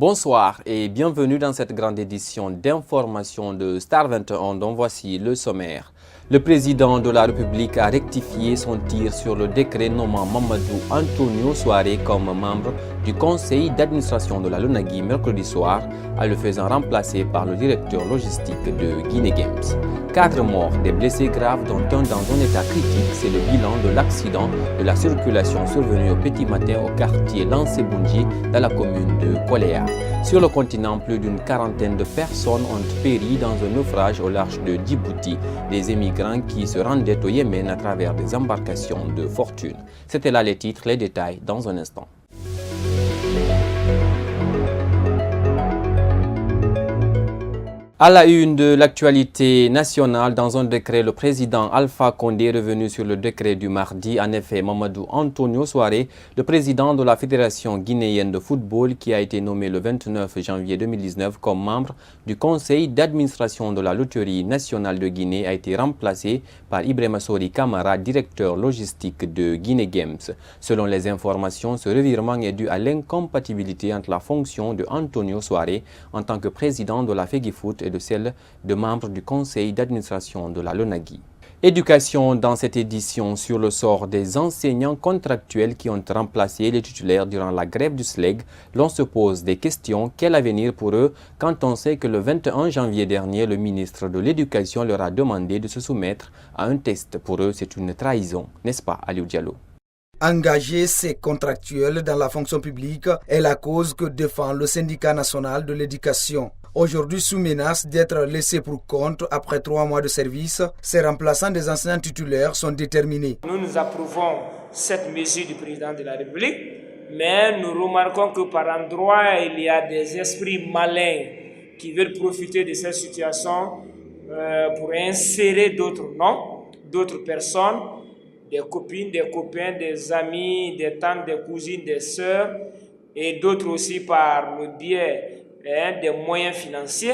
Bonsoir et bienvenue dans cette grande édition d'information de Star 21 dont voici le sommaire. Le président de la République a rectifié son tir sur le décret nommant Mamadou Antonio Souaré comme membre du conseil d'administration de la LONAGUI mercredi soir, en le faisant remplacer par le directeur logistique de Guinée Games. 4 morts, des blessés graves dont un dans un état critique, c'est le bilan de l'accident de la circulation survenu au petit matin au quartier Lansebunji dans la commune de Koléa. Sur le continent, plus d'une quarantaine de personnes ont péri dans un naufrage au large de Djibouti, des émigrants qui se rendaient au Yémen à travers des embarcations de fortune. C'était là les titres, les détails dans un instant. À la une de l'actualité nationale, dans un décret, le président Alpha Condé est revenu sur le décret du mardi. En effet, Mamadou Antonio Souaré, le président de la Fédération guinéenne de football, qui a été nommé le 29 janvier 2019 comme membre du conseil d'administration de la Loterie nationale de Guinée, a été remplacé par Ibrahima Sori Kamara, directeur logistique de Guinée Games. Selon les informations, ce revirement est dû à l'incompatibilité entre la fonction de Antonio Souaré en tant que président de la FEGIFOOT et de celle de membre du conseil d'administration de la LONAGUI. Éducation dans cette édition sur le sort des enseignants contractuels qui ont remplacé les titulaires durant la grève du SLEG. L'on se pose des questions. Quel avenir pour eux quand on sait que le 21 janvier dernier, le ministre de l'Éducation leur a demandé de se soumettre à un test. Pour eux, c'est une trahison, n'est-ce pas, Aliou Diallo? Engager ces contractuels dans la fonction publique est la cause que défend le syndicat national de l'éducation. Aujourd'hui sous menace d'être laissés pour compte après 3 mois de service, ces remplaçants des enseignants titulaires sont déterminés. Nous approuvons cette mesure du président de la République, mais nous remarquons que par endroits, il y a des esprits malins qui veulent profiter de cette situation pour insérer d'autres noms, d'autres personnes, des copines, des copains, des amis, des tantes, des cousines, des sœurs, et d'autres aussi par le biais des moyens financiers.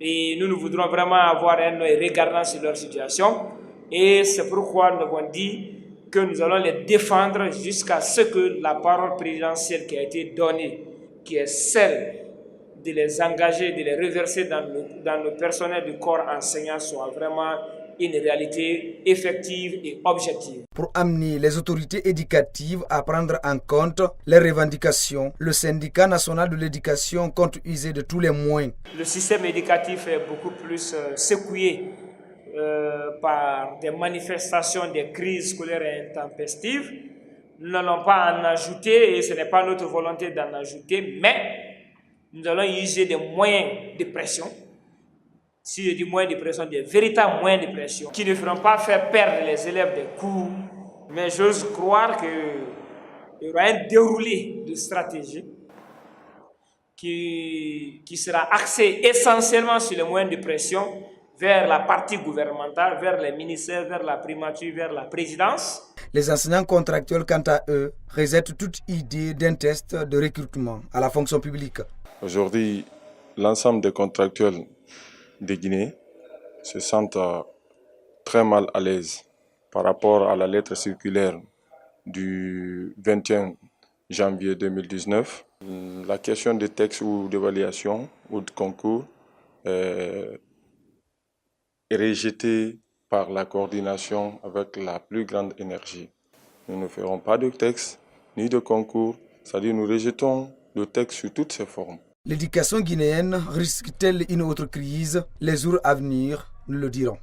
Et nous voudrons vraiment avoir un œil regardant sur leur situation. Et c'est pourquoi nous avons dit que nous allons les défendre jusqu'à ce que la parole présidentielle qui a été donnée, qui est celle de les engager, de les reverser dans le personnel du corps enseignant, soit vraiment une réalité effective et objective. Pour amener les autorités éducatives à prendre en compte les revendications, le syndicat national de l'éducation compte user de tous les moyens. Le système éducatif est beaucoup plus secoué par des manifestations, des crises scolaires intempestives. Nous n'allons pas en ajouter et ce n'est pas notre volonté d'en ajouter, mais nous allons user des moyens de pression. Si je dis moyens de pression, des véritables moyens de pression qui ne feront pas faire perdre les élèves des cours, mais j'ose croire qu'il y aura un déroulé de stratégie qui sera axé essentiellement sur les moyens de pression vers la partie gouvernementale, vers les ministères, vers la primature, vers la présidence. Les enseignants contractuels, quant à eux, rejettent toute idée d'un test de recrutement à la fonction publique. Aujourd'hui, l'ensemble des contractuels de Guinée se sentent très mal à l'aise par rapport à la lettre circulaire du 21 janvier 2019. La question des textes ou d'évaluation ou de concours est rejetée par la coordination avec la plus grande énergie. Nous ne ferons pas de texte ni de concours, c'est-à-dire nous rejetons le texte sous toutes ses formes. L'éducation guinéenne risque-t-elle une autre crise? Les jours à venir nous le diront.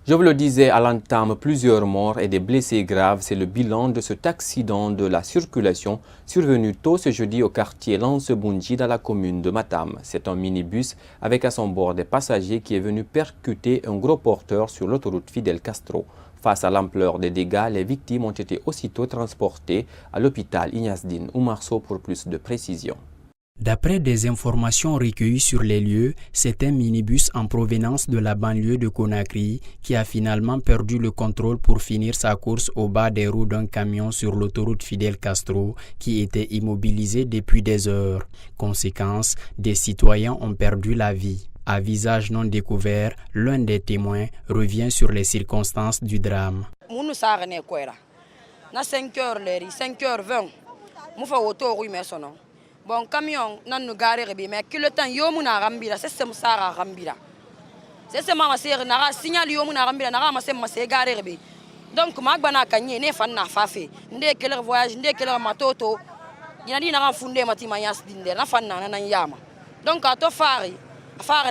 Je vous le disais à l'entame, plusieurs morts et des blessés graves, c'est le bilan de cet accident de la circulation survenu tôt ce jeudi au quartier Lansebunji dans la commune de Matam. C'est un minibus avec à son bord des passagers qui est venu percuter un gros porteur sur l'autoroute Fidel Castro. Face à l'ampleur des dégâts, les victimes ont été aussitôt transportées à l'hôpital Ignasdine Oumarso pour plus de précision. D'après des informations recueillies sur les lieux, c'est un minibus en provenance de la banlieue de Conakry qui a finalement perdu le contrôle pour finir sa course au bas des roues d'un camion sur l'autoroute Fidel Castro qui était immobilisé depuis des heures. Conséquence, des citoyens ont perdu la vie. À visage non découvert, l'un des témoins revient sur les circonstances du drame. na 5h les 5h20 mu fa woto ru me sono bon camion nan nu gare rebe mais que le temps yomu na rambira c'est sem sara rambira c'est mama ser na signal yomu na rambira na ma sem ma se gare rebe donc magbana kanye ne fan na fafe nde keler voyage nde keler matoto ina di na funde matima yas dinde na fan na nan yama donc ato fari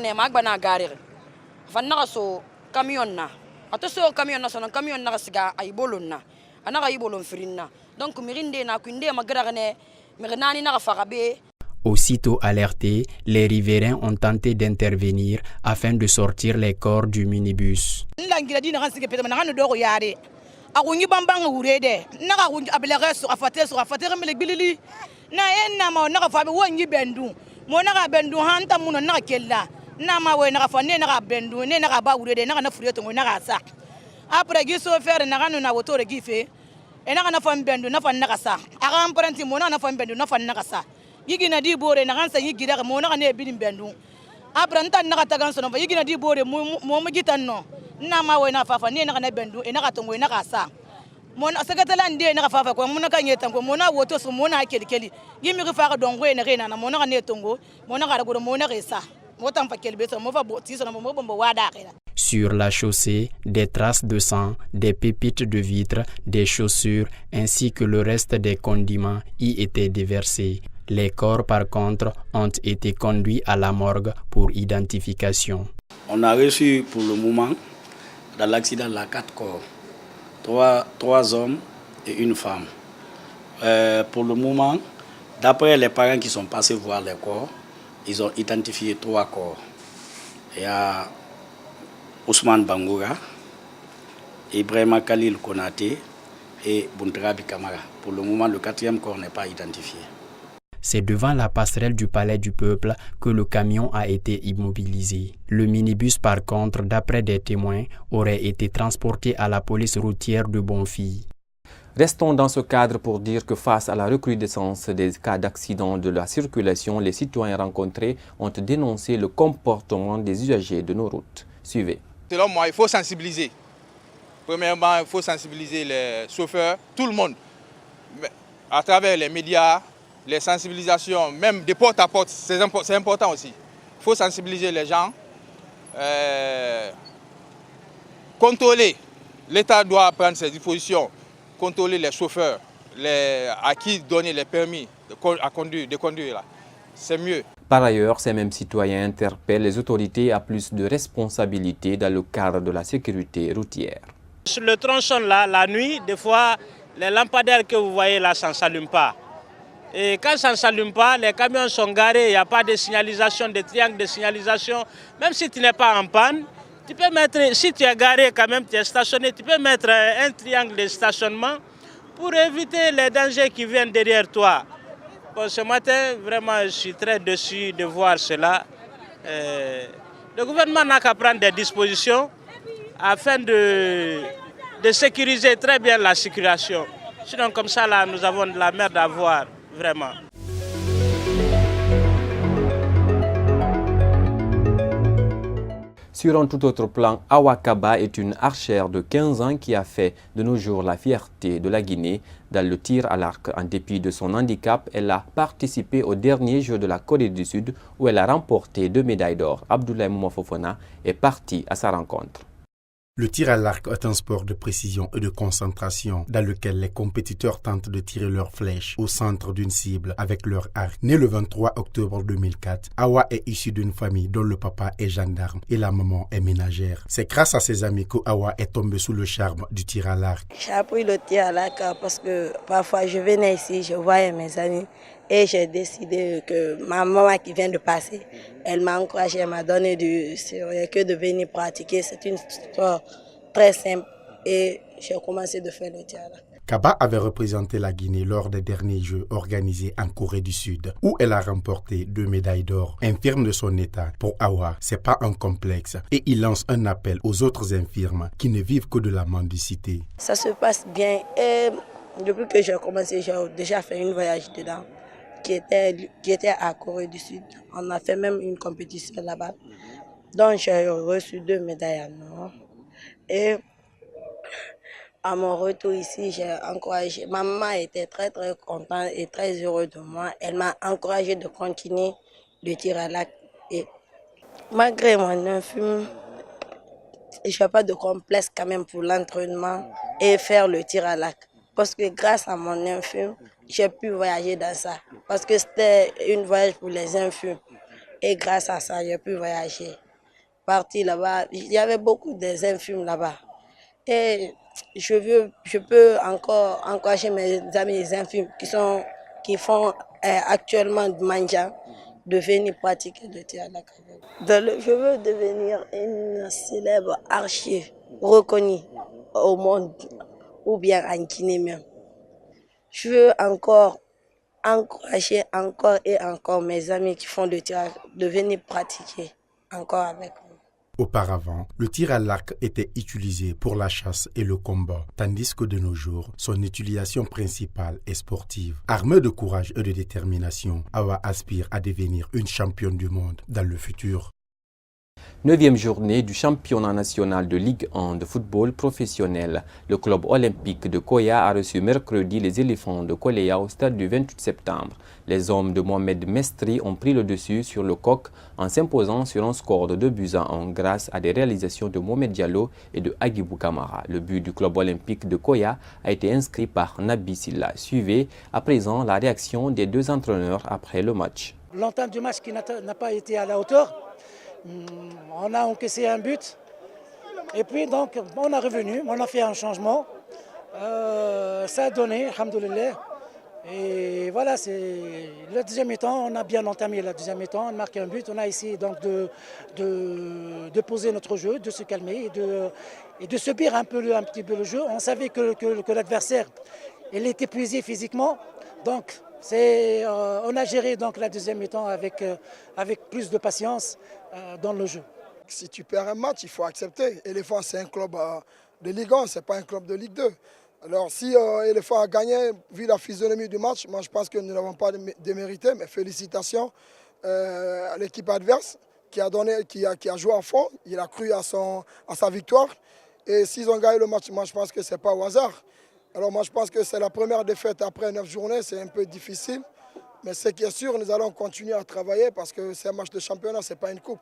ne magbana gare fan na so camion na ato so camion na sono camion na siga ay bolon na anaka ibolon firinna donc mirinde na kunde magrane mirnani na farabe. Aussitôt alertés, les riverains ont tenté d'intervenir afin de sortir les corps du minibus. Après giso faire na kanu na woto regife ena na fam bendu na fan na kasa aga parenti mona na fam bendu na fan na kasa yigi na di bore na kansa yigi da mona na bin bendu après ntan na kata ganso no yigi na di bore mo gitan no na ma we na fafa ne na bendu ena ka tongo na kasa mona sakatala ndi na fafa ko mona ka nyeta ko mona woto so mona keli yimi ri fa ka dongo ena rena na mona ne tongo mona ka go mona resa mota mfa keli beso mo fa boti so na mo bombo wada kala. Sur la chaussée, des traces de sang, des pépites de vitres, des chaussures ainsi que le reste des condiments y étaient déversés. Les corps, par contre, ont été conduits à la morgue pour identification. On a reçu pour le moment, dans l'accident, 4 corps. 3 hommes et une femme. Pour le moment, d'après les parents qui sont passés voir les corps, ils ont identifié 3 corps. Il y a Ousmane Bangoura, Ibrahima Khalil Konaté et Buntrabi Kamara. Pour le moment, le 4e corps n'est pas identifié. C'est devant la passerelle du Palais du Peuple que le camion a été immobilisé. Le minibus, par contre, d'après des témoins, aurait été transporté à la police routière de Bonfille. Restons dans ce cadre pour dire que face à la recrudescence des cas d'accidents de la circulation, les citoyens rencontrés ont dénoncé le comportement des usagers de nos routes. Suivez. Selon moi, il faut sensibiliser. Premièrement, il faut sensibiliser les chauffeurs, tout le monde, à travers les médias, les sensibilisations, même des porte à porte, c'est important aussi. Il faut sensibiliser les gens, contrôler. L'État doit prendre ses dispositions, contrôler les chauffeurs, à qui donner les permis de conduire. C'est mieux. Par ailleurs, ces mêmes citoyens interpellent les autorités à plus de responsabilités dans le cadre de la sécurité routière. Sur le tronçon là, la nuit, des fois, les lampadaires que vous voyez là, ça ne s'allume pas. Et quand ça ne s'allume pas, les camions sont garés, il n'y a pas de signalisation, de triangle de signalisation. Même si tu n'es pas en panne, tu peux mettre, si tu es garé quand même, tu es stationné, tu peux mettre un triangle de stationnement pour éviter les dangers qui viennent derrière toi. Bon, ce matin, vraiment, je suis très déçu de voir cela. Le gouvernement n'a qu'à prendre des dispositions afin de sécuriser très bien la circulation. Sinon, comme ça, là, nous avons de la merde à voir, vraiment. Sur un tout autre plan, Awa Kaba est une archère de 15 ans qui a fait de nos jours la fierté de la Guinée dans le tir à l'arc. En dépit de son handicap, elle a participé aux derniers Jeux de la Corée du Sud où elle a remporté 2 médailles d'or. Abdoulaye Moumafofona est parti à sa rencontre. Le tir à l'arc est un sport de précision et de concentration dans lequel les compétiteurs tentent de tirer leurs flèches au centre d'une cible avec leur arc. Née le 23 octobre 2004, Awa est issue d'une famille dont le papa est gendarme et la maman est ménagère. C'est grâce à ses amis que Awa est tombée sous le charme du tir à l'arc. J'ai appris le tir à l'arc parce que parfois je venais ici, je voyais mes amis et j'ai décidé que ma maman qui vient de passer, elle m'a encouragé, elle m'a donné que de venir pratiquer. C'est une histoire très simple et j'ai commencé de faire le tir à l'arc. Kaba avait représenté la Guinée lors des derniers Jeux organisés en Corée du Sud, où elle a remporté 2 médailles d'or. Infirme de son état, pour Awa, c'est pas un complexe et il lance un appel aux autres infirmes qui ne vivent que de la mendicité. Ça se passe bien et depuis que j'ai commencé, j'ai déjà fait un voyage dedans qui était à Corée du Sud. On a fait même une compétition là-bas. Donc j'ai reçu 2 médailles en or. Et À mon retour ici, j'ai encouragé. Ma maman était très très contente et très heureuse de moi. Elle m'a encouragé de continuer le tir à l'arc. Et malgré mon infime, je n'ai pas de complexe quand même pour l'entraînement et faire le tir à l'arc. Parce que grâce à mon infime, j'ai pu voyager dans ça. Parce que c'était un voyage pour les infimes. Et grâce à ça, j'ai pu voyager. Parti là-bas, il y avait beaucoup des infimes là-bas. Et je peux encore encourager mes amis infimes qui font actuellement du manja de venir pratiquer le tir à l'arc. Je veux devenir une célèbre archer reconnue au monde ou bien en Guinée même. Je veux encore encourager encore et encore mes amis qui font le tir de venir pratiquer encore avec moi. Auparavant, le tir à l'arc était utilisé pour la chasse et le combat, tandis que de nos jours, son utilisation principale est sportive. Armée de courage et de détermination, Awa aspire à devenir une championne du monde dans le futur. 9e journée du championnat national de Ligue 1 de football professionnel. Le club olympique de Koya a reçu mercredi les éléphants de Koleya au stade du 28 septembre. Les hommes de Mohamed Mestri ont pris le dessus sur le coq en s'imposant sur un score de 2-1 grâce à des réalisations de Mohamed Diallo et de Agibou Kamara. Le but du club olympique de Koya a été inscrit par Nabi Silla. Suivez à présent la réaction des deux entraîneurs après le match. L'entame du match qui n'a pas été à la hauteur. On a encaissé un but et puis donc on est revenu, on a fait un changement, ça a donné, alhamdoulilah, et voilà, c'est le deuxième mi-temps, on a bien entamé la deuxième mi-temps, on a marqué un but, on a essayé donc de poser notre jeu, de se calmer et de subir un petit peu le jeu. On savait que l'adversaire il est épuisé physiquement, donc on a géré donc la deuxième mi-temps avec plus de patience dans le jeu. Si tu perds un match, il faut accepter. Éléphant, c'est un club de Ligue 1, ce n'est pas un club de Ligue 2. Alors si Éléphant a gagné, vu la physionomie du match, moi je pense que nous n'avons pas démérité, mais félicitations à l'équipe adverse qui a joué à fond, il a cru à sa victoire. Et s'ils ont gagné le match, moi je pense que ce n'est pas au hasard. Alors moi je pense que c'est la première défaite après 9 journées, c'est un peu difficile. Mais ce qui est sûr, nous allons continuer à travailler parce que c'est un match de championnat, ce n'est pas une coupe.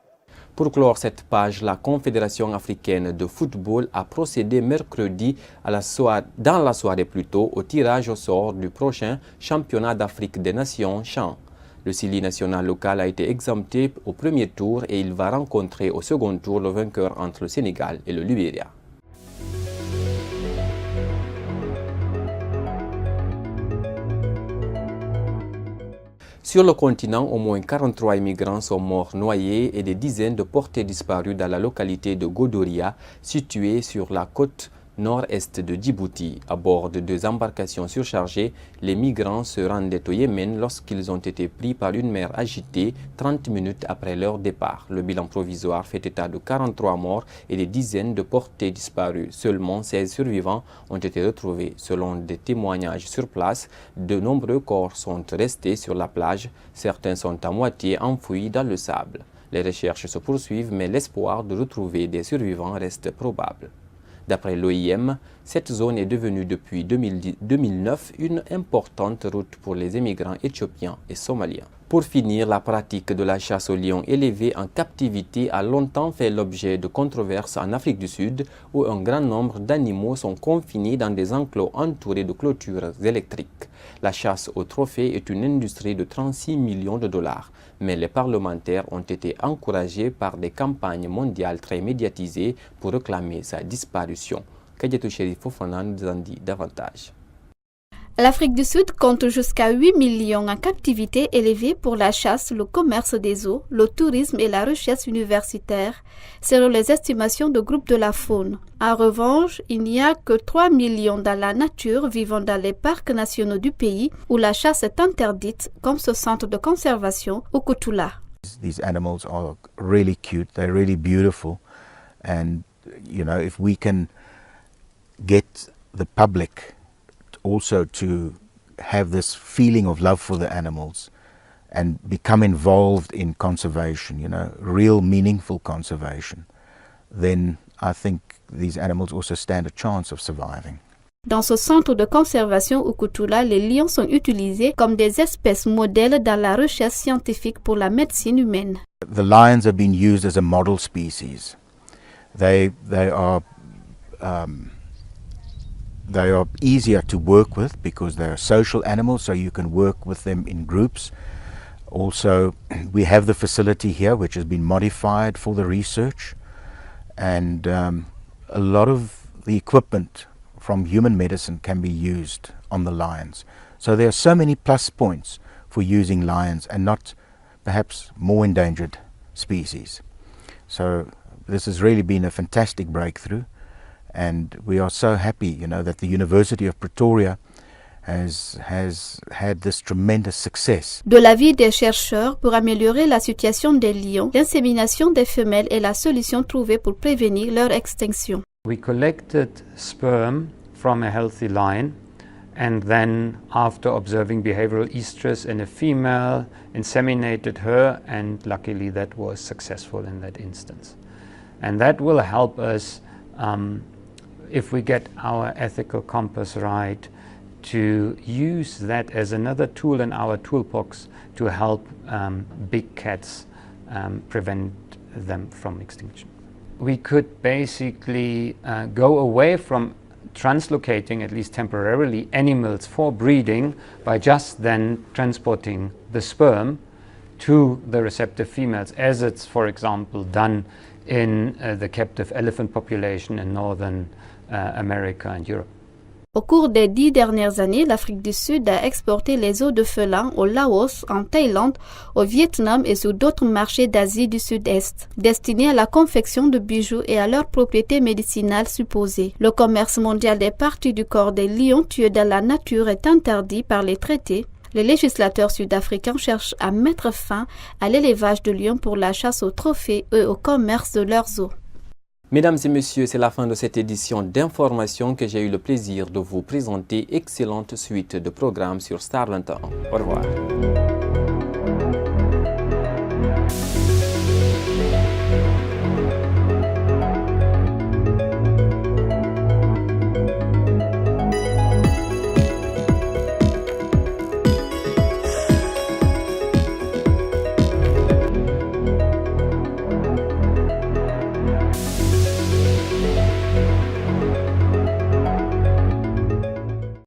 Pour clore cette page, la Confédération africaine de football a procédé mercredi dans la soirée plutôt au tirage au sort du prochain championnat d'Afrique des Nations CHAN. Le Sili national local a été exempté au premier tour et il va rencontrer au second tour le vainqueur entre le Sénégal et le Libéria. Sur le continent, au moins 43 immigrants sont morts noyés et des dizaines de portés disparus dans la localité de Godoria, située sur la côte nord-est de Djibouti. À bord de 2 embarcations surchargées, les migrants se rendaient au Yémen lorsqu'ils ont été pris par une mer agitée 30 minutes après leur départ. Le bilan provisoire fait état de 43 morts et des dizaines de portés disparus. Seulement 16 survivants ont été retrouvés. Selon des témoignages sur place, de nombreux corps sont restés sur la plage. Certains sont à moitié enfouis dans le sable. Les recherches se poursuivent, mais l'espoir de retrouver des survivants reste probable. D'après l'OIM, cette zone est devenue depuis 2009 une importante route pour les émigrants éthiopiens et somaliens. Pour finir, la pratique de la chasse au lion élevé en captivité a longtemps fait l'objet de controverses en Afrique du Sud, où un grand nombre d'animaux sont confinés dans des enclos entourés de clôtures électriques. La chasse au trophée est une industrie de 36 millions de dollars, mais les parlementaires ont été encouragés par des campagnes mondiales très médiatisées pour réclamer sa disparition. Kadiatou Chérif Fofana nous en dit davantage. L'Afrique du Sud compte jusqu'à 8 millions en captivité élevée pour la chasse, le commerce des eaux, le tourisme et la recherche universitaire, selon les estimations de groupes de la faune. En revanche, il n'y a que 3 millions dans la nature vivant dans les parcs nationaux du pays où la chasse est interdite, comme ce centre de conservation au Kutula. These animals are really cute, they're really beautiful, and you know, if we can get the public also to have this feeling of love for the animals and become involved in conservation, you know, real meaningful conservation, then I think these animals also stand a chance of surviving. Dans ce centre de conservation au Kutula, les lions sont utilisés comme des espèces modèles dans la recherche scientifique pour la médecine humaine. The lions have been used as a model species. They are easier to work with because they are social animals, so you can work with them in groups. Also, we have the facility here which has been modified for the research, and a lot of the equipment from human medicine can be used on the lions. So there are so many plus points for using lions and not perhaps more endangered species. So this has really been a fantastic breakthrough, and we are so happy, that the University of Pretoria has had this tremendous success. De l'avis des chercheurs, pour améliorer la situation des lions, l'insémination des femelles est la solution trouvée pour prévenir leur extinction. We collected sperm from a healthy lion, and then after observing behavioral estrus in a female, inseminated her, and luckily that was successful in that instance. And that will help us, if we get our ethical compass right, to use that as another tool in our toolbox to help big cats prevent them from extinction. We could basically go away from translocating, at least temporarily, animals for breeding by just then transporting the sperm to the receptive females, as it's, for example, done in the captive elephant population in Northern America and Europe. Au cours des 10 dernières années, l'Afrique du Sud a exporté les os de félins au Laos, en Thaïlande, au Vietnam et sur d'autres marchés d'Asie du Sud-Est, destinés à la confection de bijoux et à leurs propriétés médicinales supposées. Le commerce mondial des parties du corps des lions tués dans la nature est interdit par les traités. Les législateurs sud-africains cherchent à mettre fin à l'élevage de lions pour la chasse aux trophées et au commerce de leurs os. Mesdames et messieurs, c'est la fin de cette édition d'information que j'ai eu le plaisir de vous présenter. Excellente suite de programmes sur Star 21. Au revoir.